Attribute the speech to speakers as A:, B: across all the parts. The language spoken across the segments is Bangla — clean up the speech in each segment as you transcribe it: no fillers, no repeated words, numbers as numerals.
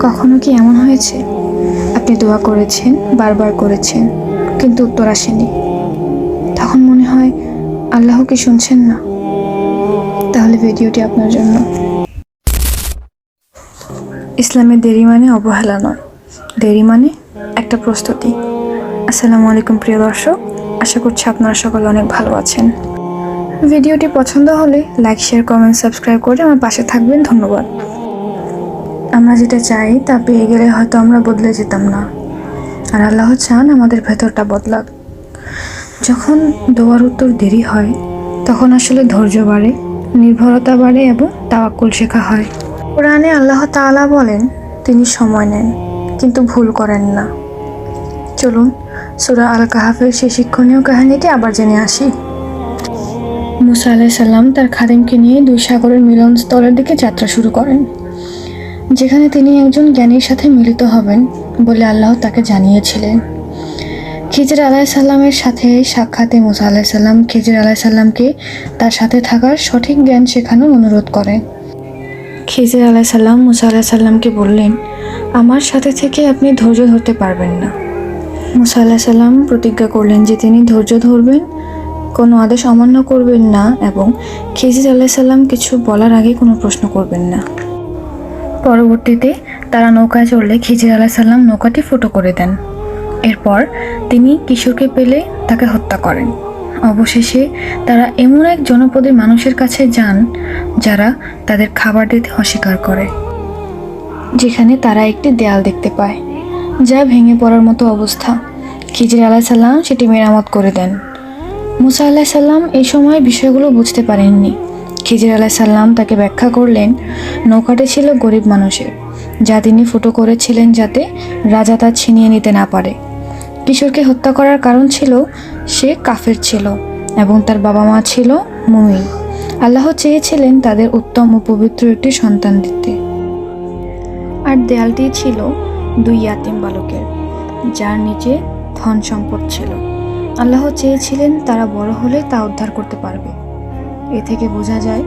A: কখনো কি এমন হয়েছে আপনি দোয়া করেছেন, বারবার করেছেন, কিন্তু উত্তর আসেনি? তখন মনে হয় আল্লাহ কি শুনছেন না? তাহলে ভিডিওটি আপনার জন্য। ইসলামে দেরি মানে অবহেলা নয়, দেরি মানে একটা প্রস্তুতি। আসসালামু আলাইকুম প্রিয় দর্শক, আশা করছি আপনারা সকলে অনেক ভালো আছেন। ভিডিওটি পছন্দ হলে লাইক, শেয়ার, কমেন্ট, সাবস্ক্রাইব করে আমার পাশে থাকবেন। ধন্যবাদ। আমরা যেটা চাই তা পেয়ে গেলে হয়তো আমরা বদলে যেতাম না, আর আল্লাহ চান আমাদের ভেতরটা বদলাক। যখন দোয়ার উত্তর দেরি হয় তখন আসলে ধৈর্য বাড়ে, নির্ভরতা বাড়ে এবং তাওয়াক্কুল শেখা হয়। কোরআনে আল্লাহ তাআলা বলেন, তিনি সময় নেন কিন্তু ভুল করেন না। চলুন সূরা আল কাহাফের সেই শিক্ষণীয় কাহিনীটি আবার জেনে আসি। মুসা আলাইহিস সালাম তার খাদেমকে নিয়ে দুই সাগরের মিলনস্থলের দিকে যাত্রা শুরু করেন, যেখানে তিনি একজন জ্ঞানীর সাথে মিলিত হবেন বলে আল্লাহ তাকে জানিয়েছিলেন। খিজির আলাইহিস সালামের সাথে সাক্ষাতে মুসা আলাইহিস সালাম খিজির আলাইহিস সালামকে তার সাথে থাকার সঠিক জ্ঞান শেখানোর অনুরোধ করেন। খিজির আলাইহিস সালাম মুসা আলাইহিস সালামকে বললেন, আমার সাথে থেকে আপনি ধৈর্য ধরতে পারবেন না। মুসা আলাইহিস সালাম প্রতিজ্ঞা করলেন যে তিনি ধৈর্য ধরবেন, কোনো আদেশ অমান্য করবেন না এবং খিজির আলাইহিস সালাম কিছু বলার আগে কোনো প্রশ্ন করবেন না। পরবর্তীতে তারা নৌকায় চড়লে খিজির আলাইহিস সালাম নৌকাটি ফুটো করে দেন। এরপর তিনি কিশোরকে পেলে তাকে হত্যা করেন। অবশেষে তারা এমন এক জনপদের মানুষের কাছে যান যারা তাদের খাবার দিতে অস্বীকার করে, যেখানে তারা একটি দেয়াল দেখতে পায় যা ভেঙে পড়ার মতো অবস্থা। খিজির আলাইহিস সালাম সেটি মেরামত করে দেন। মুসা আলাইহিস সালাম এই সময় বিষয়গুলো বুঝতে পারেননি। খিজির আলাইহিস সালাম তাকে ব্যাখ্যা করলেন, নৌকাটি ছিল গরিব মানুষের, যা তিনি ফুটো করেছিলেন যাতে রাজা তা ছিনিয়ে নিতে না পারে। কিশোরকে হত্যা করার কারণ ছিল সে কাফের ছিল এবং তার বাবা মা ছিল মুমিন। আল্লাহ চেয়েছিলেন তাদের উত্তম ও পবিত্র একটি সন্তান দিতে। আর দেয়ালটি ছিল দুই ইয়াতিম বালকের, যার নিচে ধন সম্পদ ছিল। আল্লাহ চেয়েছিলেন তারা বড় হলে তা উদ্ধার করতে পারবে। এ থেকে বোঝা যায়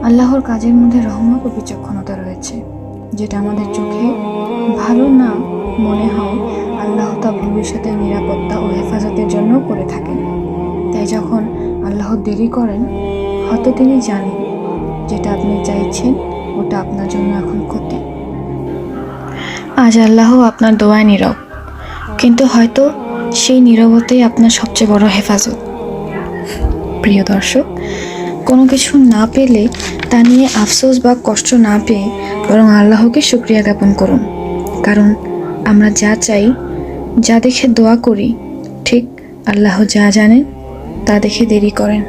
A: আল্লাহর কাজের মধ্যে রহমত ও বিচক্ষণতা রয়েছে। যেটা আমাদের চোখে ভালো না মনে হয়, আল্লাহ তা ভবিষ্যতের নিরাপত্তা ও হেফাজতের জন্য করে থাকেন। তাই যখন আল্লাহ দেরি করেন, হয়তো তিনি জানেন যেটা আপনি চাইছেন ওটা আপনার জন্য এখন ক্ষতি। আজ আল্লাহ আপনার দোয়ায় নীরব, কিন্তু হয়তো সেই নীরবতাই আপনার সবচেয়ে বড় হেফাজত। প্রিয় দর্শক, কোনো কিছু না পেলে তা নিয়ে আফসোস বা কষ্ট না পেয়ে বরং আল্লাহকে শুকরিয়া জ্ঞাপন করুন। কারণ আমরা যা চাই, যা দেখে দোয়া করি, ঠিক আল্লাহ যা জানেন তা দেখে দেরি করেন।